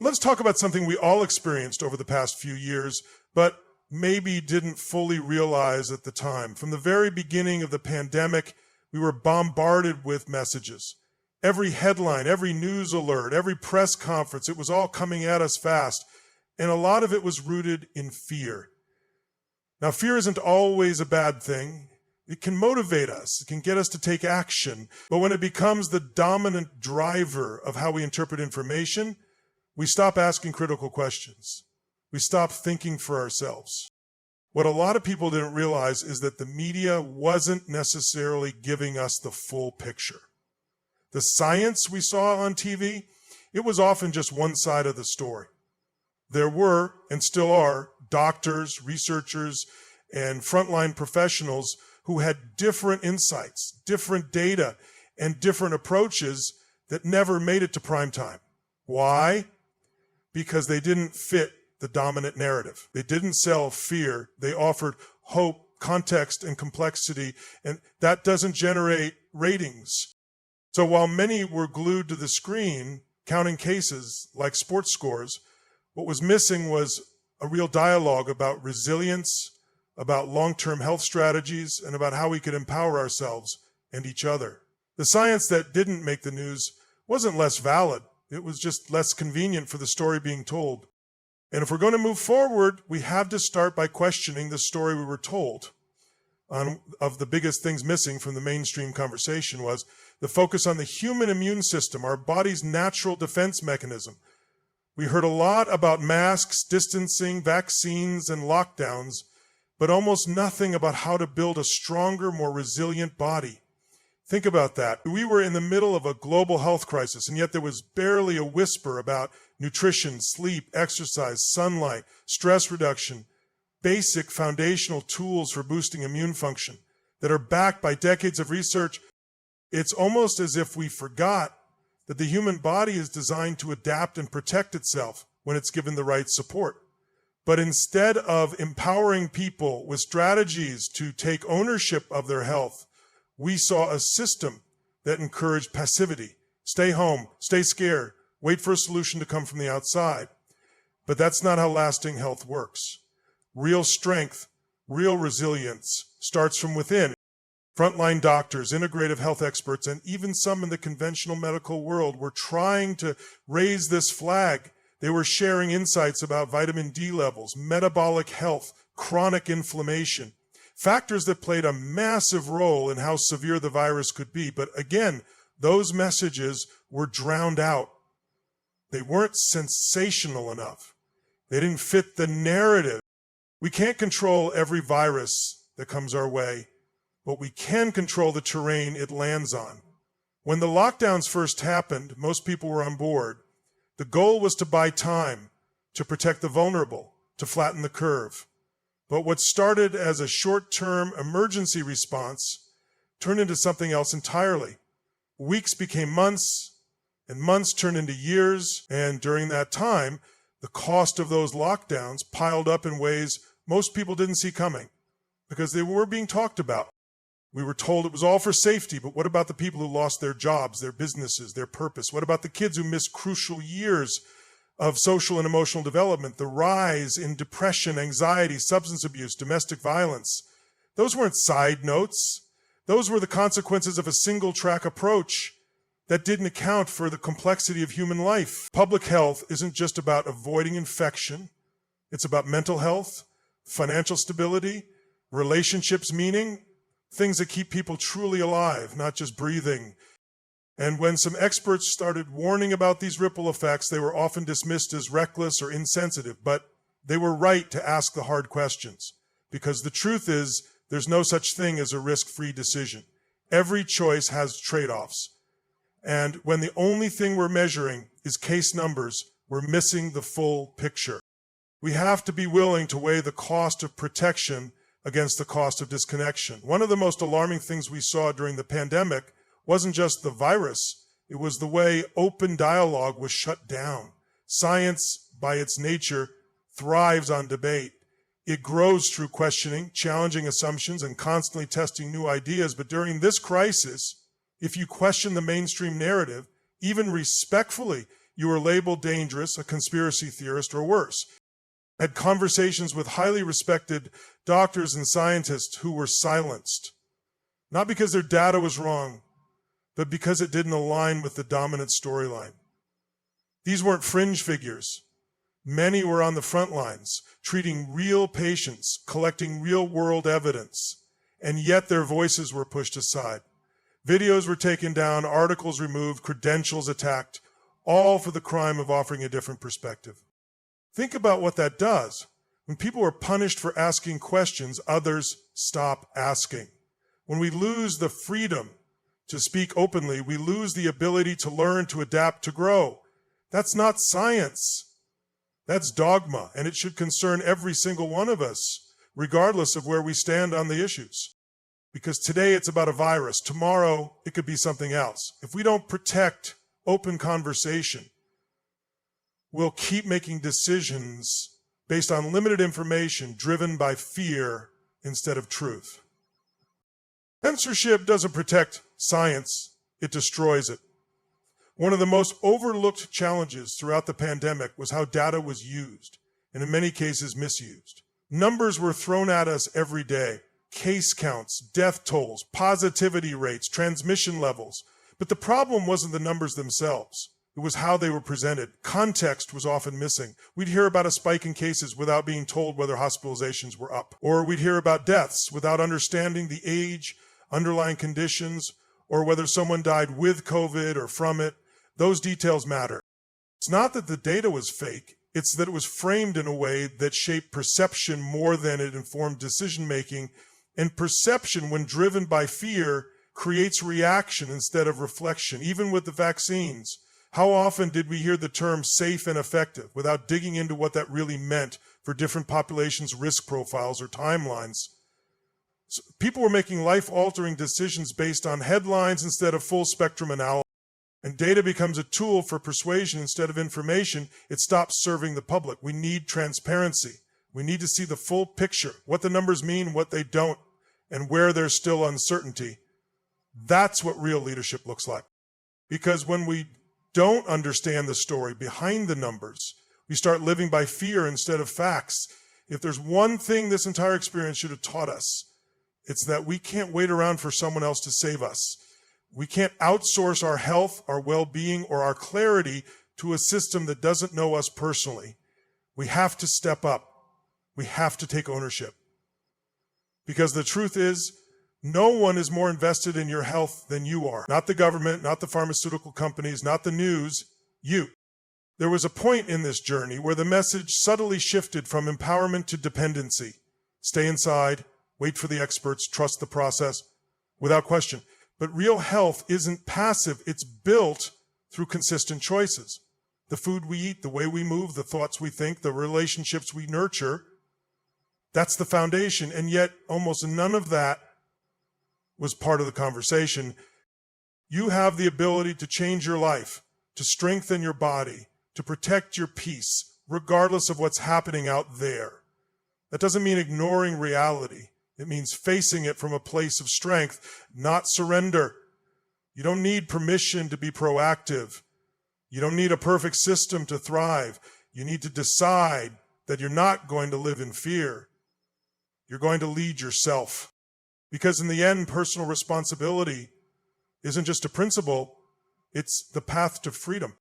Let's talk about something we all experienced over the past few years, but maybe didn't fully realize at the time. From the very beginning of the pandemic, we were bombarded with messages. Every headline, every news alert, every press conference, it was all coming at us fast. And a lot of it was rooted in fear. Now, fear isn't always a bad thing. It can motivate us. It can get us to take action. But when it becomes the dominant driver of how we interpret information, we stop asking critical questions. We stop thinking for ourselves. What a lot of people didn't realize is that the media wasn't necessarily giving us the full picture. The science we saw on TV, it was often just one side of the story. There were, and still are, doctors, researchers, and frontline professionals who had different insights, different data, and different approaches that never made it to prime time. Why? Because they didn't fit the dominant narrative. They didn't sell fear. They offered hope, context, and complexity, and that doesn't generate ratings. So while many were glued to the screen, counting cases like sports scores, what was missing was a real dialogue about resilience, about long-term health strategies, and about how we could empower ourselves and each other. The science that didn't make the news wasn't less valid. It was just less convenient for the story being told. And if we're going to move forward, we have to start by questioning the story we were told. Of the biggest things missing from the mainstream conversation was the focus on the human immune system, our body's natural defense mechanism. We heard a lot about masks, distancing, vaccines, and lockdowns, but almost nothing about how to build a stronger, more resilient body. Think about that. We were in the middle of a global health crisis, and yet there was barely a whisper about nutrition, sleep, exercise, sunlight, stress reduction, basic foundational tools for boosting immune function that are backed by decades of research. It's almost as if we forgot that the human body is designed to adapt and protect itself when it's given the right support. But instead of empowering people with strategies to take ownership of their health, we saw a system that encouraged passivity. Stay home, stay scared, wait for a solution to come from the outside. But that's not how lasting health works. Real strength, real resilience starts from within. Frontline doctors, integrative health experts, and even some in the conventional medical world were trying to raise this flag. They were sharing insights about vitamin D levels, metabolic health, chronic inflammation, factors that played a massive role in how severe the virus could be. But again, those messages were drowned out. They weren't sensational enough. They didn't fit the narrative. We can't control every virus that comes our way, but we can control the terrain it lands on. When the lockdowns first happened, most people were on board. The goal was to buy time, to protect the vulnerable, to flatten the curve. But what started as a short-term emergency response turned into something else entirely. Weeks became months, and months turned into years, and during that time, the cost of those lockdowns piled up in ways most people didn't see coming because they were being talked about. We were told it was all for safety, but what about the people who lost their jobs, their businesses, their purpose? What about the kids who missed crucial years of social and emotional development, the rise in depression, anxiety, substance abuse, domestic violence? Those weren't side notes. Those were the consequences of a single-track approach that didn't account for the complexity of human life. Public health isn't just about avoiding infection. It's about mental health, financial stability, relationships, meaning, things that keep people truly alive, not just breathing. And when some experts started warning about these ripple effects, they were often dismissed as reckless or insensitive, but they were right to ask the hard questions. Because the truth is, there's no such thing as a risk-free decision. Every choice has trade-offs. And when the only thing we're measuring is case numbers, we're missing the full picture. We have to be willing to weigh the cost of protection against the cost of disconnection. One of the most alarming things we saw during the pandemic wasn't just the virus, it was the way open dialogue was shut down. Science, by its nature, thrives on debate. It grows through questioning, challenging assumptions, and constantly testing new ideas. But during this crisis, if you question the mainstream narrative, even respectfully, you were labeled dangerous, a conspiracy theorist, or worse. I had conversations with highly respected doctors and scientists who were silenced, not because their data was wrong, but because it didn't align with the dominant storyline. These weren't fringe figures. Many were on the front lines, treating real patients, collecting real-world evidence, and yet their voices were pushed aside. Videos were taken down, articles removed, credentials attacked, all for the crime of offering a different perspective. Think about what that does. When people are punished for asking questions, others stop asking. When we lose the freedom to speak openly, we lose the ability to learn, to adapt, to grow. That's not science. That's dogma, and it should concern every single one of us, regardless of where we stand on the issues. Because today it's about a virus. Tomorrow it could be something else. If we don't protect open conversation, we'll keep making decisions based on limited information driven by fear instead of truth. Censorship doesn't protect science, it destroys it. One of the most overlooked challenges throughout the pandemic was how data was used, and in many cases misused. Numbers were thrown at us every day. Case counts, death tolls, positivity rates, transmission levels. But the problem wasn't the numbers themselves. It was how they were presented. Context was often missing. We'd hear about a spike in cases without being told whether hospitalizations were up. Or we'd hear about deaths without understanding the age, underlying conditions, or whether someone died with COVID or from it. Those details matter. It's not that the data was fake. It's that it was framed in a way that shaped perception more than it informed decision-making. And perception, when driven by fear, creates reaction instead of reflection. Even with the vaccines, how often did we hear the term safe and effective without digging into what that really meant for different populations' risk profiles or timelines? So people were making life-altering decisions based on headlines instead of full-spectrum analysis. And data becomes a tool for persuasion instead of information. It stops serving the public. We need transparency. We need to see the full picture, what the numbers mean, what they don't, and where there's still uncertainty. That's what real leadership looks like. Because when we don't understand the story behind the numbers, we start living by fear instead of facts. If there's one thing this entire experience should have taught us, it's that we can't wait around for someone else to save us. We can't outsource our health, our well-being, or our clarity to a system that doesn't know us personally. We have to step up. We have to take ownership. Because the truth is, no one is more invested in your health than you are. Not the government, not the pharmaceutical companies, not the news, you. There was a point in this journey where the message subtly shifted from empowerment to dependency. Stay inside, wait for the experts, trust the process, without question. But real health isn't passive, it's built through consistent choices. The food we eat, the way we move, the thoughts we think, the relationships we nurture, that's the foundation. And yet almost none of that was part of the conversation. You have the ability to change your life, to strengthen your body, to protect your peace, regardless of what's happening out there. That doesn't mean ignoring reality. It means facing it from a place of strength, not surrender. You don't need permission to be proactive. You don't need a perfect system to thrive. You need to decide that you're not going to live in fear. You're going to lead yourself. Because in the end, personal responsibility isn't just a principle, it's the path to freedom.